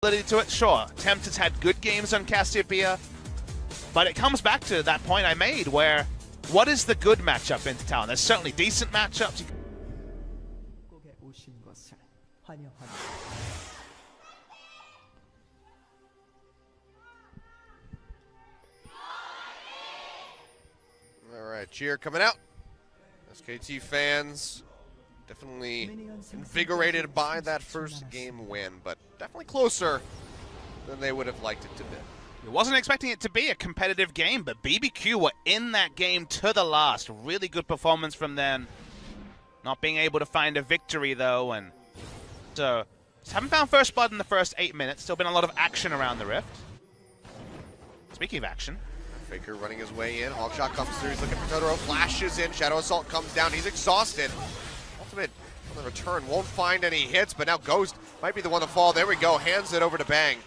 To it, sure. Tempt has had good games on Cassiopeia, but it comes back to that point I made where what is the good matchup into town? There's certainly decent matchups. All right, cheer coming out. SKT fans definitely invigorated by that first game win, but definitely closer than they would have liked it to be. I wasn't expecting it to be a competitive game, but BBQ were in that game to the last. Really good performance from them. Not being able to find a victory, though, and so just haven't found first blood in the first 8 minutes. Still been a lot of action around the Rift. Speaking of action, Faker running his way in. Hawkshot comes through. He's looking for Totoro. Flashes in. Shadow Assault comes down. He's exhausted. Ultimate on the return. Won't find any hits, but now Ghost might be the one to fall. There we go. Hands it over to Bang.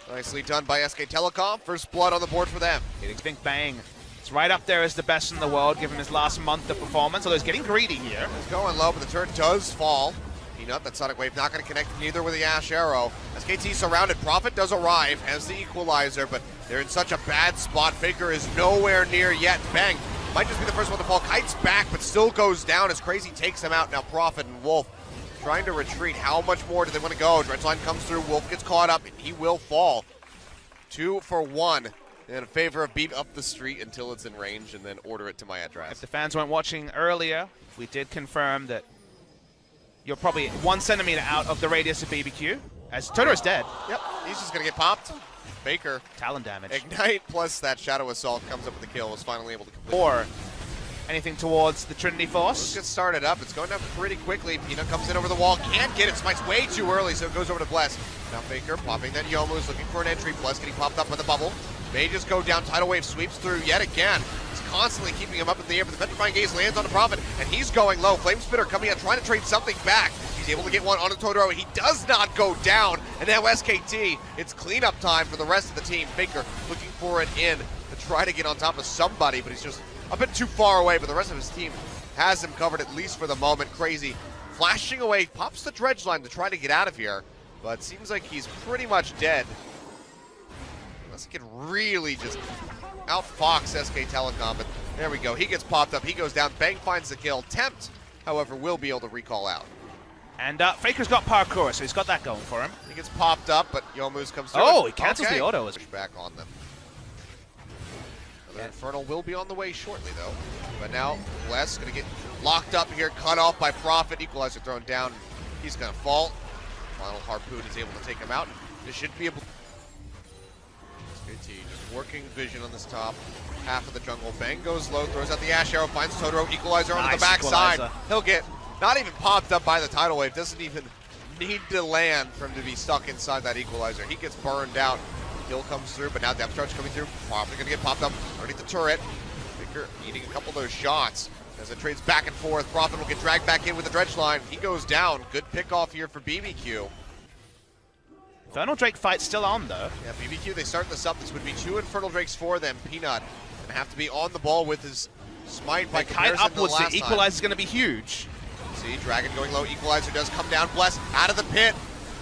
Nicely done by SK Telecom. First blood on the board for them. I think Bang is right up there as the best in the world, given his last month of performance. Although he's getting greedy here. He's going low, but the turret does fall. Peanut, that Sonic Wave not going to connect neither with the Ash Arrow. SKT surrounded. Prophet does arrive, has the equalizer, but they're in such a bad spot. Faker is nowhere near yet. Bang might just be the first one to fall. Kite's back, but still goes down as Crazy takes him out. Now Prophet and Wolf trying to retreat. How much more do they want to go? Dredgeline comes through. Wolf gets caught up, and he will fall. 2 for 1 in favor of beat up the street until it's in range, and then order it to my address. If the fans weren't watching earlier, we did confirm that you're probably 1 centimeter out of the radius of BBQ, as Totoro's dead. Yep, he's just going to get popped. Faker. Talon damage. Ignite plus that Shadow Assault comes up with the kill, was finally able to complete. Or anything towards the Trinity Force. Let's get started up. It's going down pretty quickly. Peanut comes in over the wall. Can't get it. Smites way too early, so it goes over to Bless. Now Faker popping that Yomu's looking for an entry. Bless getting popped up with a bubble. May just go down. Tidal Wave sweeps through yet again. He's constantly keeping him up in the air, but the Petrifying Gaze lands on the Prophet, and he's going low. Flame Spitter coming out, trying to trade something back. He's able to get one on a Totoro. He does not go down, and now SKT, it's cleanup time for the rest of the team. Faker looking for an in to try to get on top of somebody, but he's just a bit too far away, but the rest of his team has him covered, at least for the moment. Crazy flashing away, pops the Dredgeline to try to get out of here, but seems like he's pretty much dead. Unless he can really just outfox SK Telecom, but there we go. He gets popped up, he goes down, Bang finds the kill. Tempt, however, will be able to recall out. And Faker's got parkour, so he's got that going for him. He gets popped up, but Yomu's comes through. Oh, he cancels the auto. Push back on them. Another Infernal will be on the way shortly, though. But now, Bless going to get locked up here, cut off by Prophet. Equalizer thrown down. He's going to fall. Final Harpoon is able to take him out. This should be able. SKT just working vision on this top half of the jungle. Bang goes low, throws out the Ash Arrow, finds Totoro. Equalizer on the backside. He'll get not even popped up by the Tidal Wave. Doesn't even need to land for him to be stuck inside that Equalizer. He gets burned out. Kill comes through, but now Depth Charge coming through. Probably going to get popped up underneath the turret. Faker eating a couple of those shots as it trades back and forth. Prophet will get dragged back in with the Dredgeline. He goes down. Good pick off here for BBQ. Infernal Drake fight's still on, though. Yeah, BBQ, they start this up. This would be 2 Infernal Drakes for them. Peanut gonna have to be on the ball with his smite by comparison kite upwards, to the last the Equalizer's going to be huge. See, Dragon going low. Equalizer does come down. Bless out of the pit.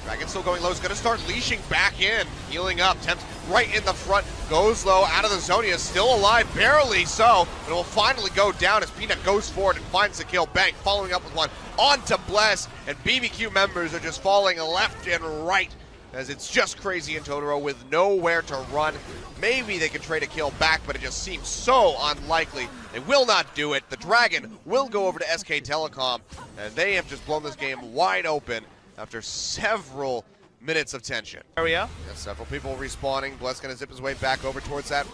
Dragon still going low. Is going to start leashing back in. Healing up. Temps right in the front. Goes low. Out of the Zonia. Still alive. Barely so. But it will finally go down as Peanut goes forward and finds the kill. Bang following up with one. On to Bless. And BBQ members are just falling left and right as it's just Crazy and Totoro with nowhere to run. Maybe they can trade a kill back, but it just seems so unlikely. They will not do it. The Dragon will go over to SK Telecom, and they have just blown this game wide open after several minutes of tension. Area. Yeah, several people respawning. Bless gonna zip his way back over towards that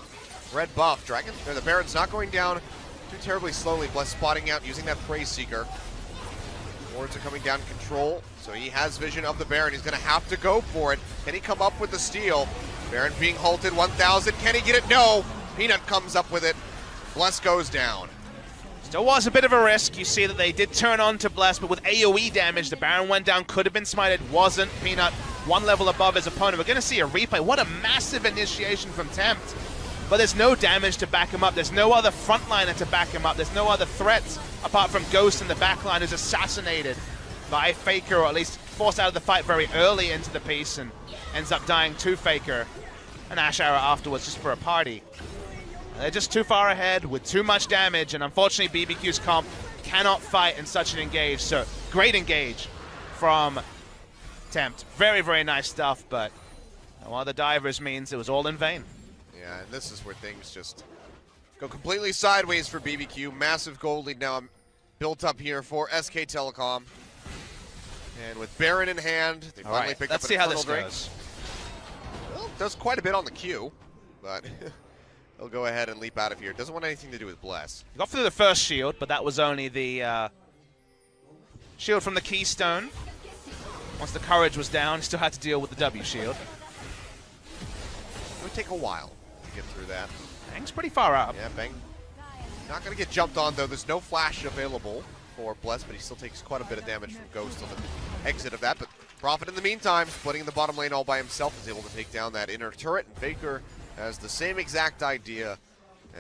red buff. The Baron's not going down too terribly slowly. Bless spotting out, using that Prey Seeker. Wards are coming down control, so he has vision of the Baron. He's gonna have to go for it. Can he come up with the steal? Baron being halted, 1,000. Can he get it? No! Peanut comes up with it. Bless goes down. Still was a bit of a risk. You see that they did turn on to Bless, but with AoE damage, the Baron went down, could have been smited, wasn't. Peanut one level above his opponent. We're gonna see a replay. What a massive initiation from Tempt. But there's no damage to back him up. There's no other frontliner to back him up. There's no other threats apart from Ghost in the backline who's assassinated by Faker, or at least forced out of the fight very early into the piece, and ends up dying to Faker. An Ash Arrow afterwards just for a party. They're just too far ahead with too much damage, and unfortunately BBQ's comp cannot fight in such an engage. So great engage from Tempt. Very, very nice stuff, but one of the divers means it was all in vain. Yeah, and this is where things just go completely sideways for BBQ. Massive gold lead now built up here for SK Telecom. And with Baron in hand, they finally pick up an Infernal Drake. Goes. Well, does quite a bit on the Q, but they'll go ahead and leap out of here. Doesn't want anything to do with Bless. Got through the first shield, but that was only the shield from the Keystone. Once the courage was down, still had to deal with the W shield. It would take a while to get through that. Bang's pretty far up. Yeah, Bang. Not going to get jumped on, though. There's no flash available for Bless, but he still takes quite a bit of damage from Ghost on the exit of that. But Prophet, in the meantime, splitting in the bottom lane all by himself, is able to take down that inner turret. And Faker has the same exact idea.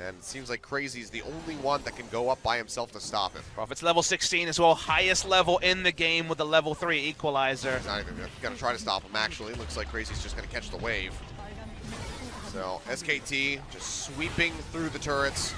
And it seems like Crazy's the only one that can go up by himself to stop him. Prophet's level 16 as well, highest level in the game with the level 3 equalizer. He's not even going to try to stop him, actually. It looks like Crazy's just going to catch the wave. So SKT just sweeping through the turrets.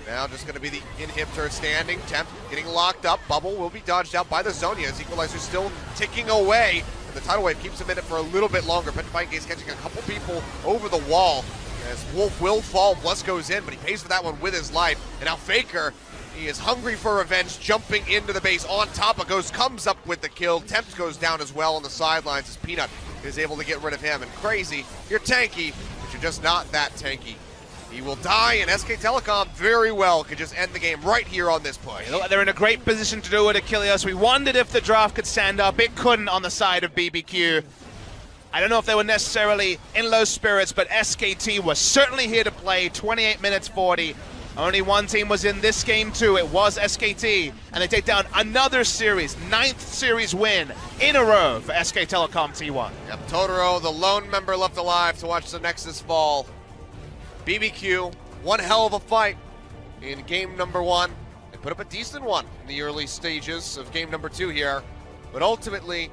Now just going to be the inhib turret standing. Tempt getting locked up. Bubble will be dodged out by the Zonia as Equalizer's still ticking away. And the tidal wave keeps him in it for a little bit longer. Petrifying Gaze catching a couple people over the wall. As Wolf will fall, Bless goes in, but he pays for that one with his life. And now Faker, he is hungry for revenge, jumping into the base on top of Ghost, comes up with the kill. Tempt goes down as well on the sidelines as Peanut is able to get rid of him. And Crazy, you're tanky, but you're just not that tanky. He will die, and SK Telecom very well could just end the game right here on this push. They're in a great position to do it, Achilles. We wondered if the draft could stand up. It couldn't on the side of BBQ. I don't know if they were necessarily in low spirits, but SKT was certainly here to play. 28 minutes 40. Only one team was in this game too. It was SKT, and they take down another series, 9th series win in a row for SK Telecom T1. Yep, Totoro, the lone member left alive to watch the Nexus fall. BBQ, one hell of a fight in game number 1. They put up a decent one in the early stages of game number 2 here, but ultimately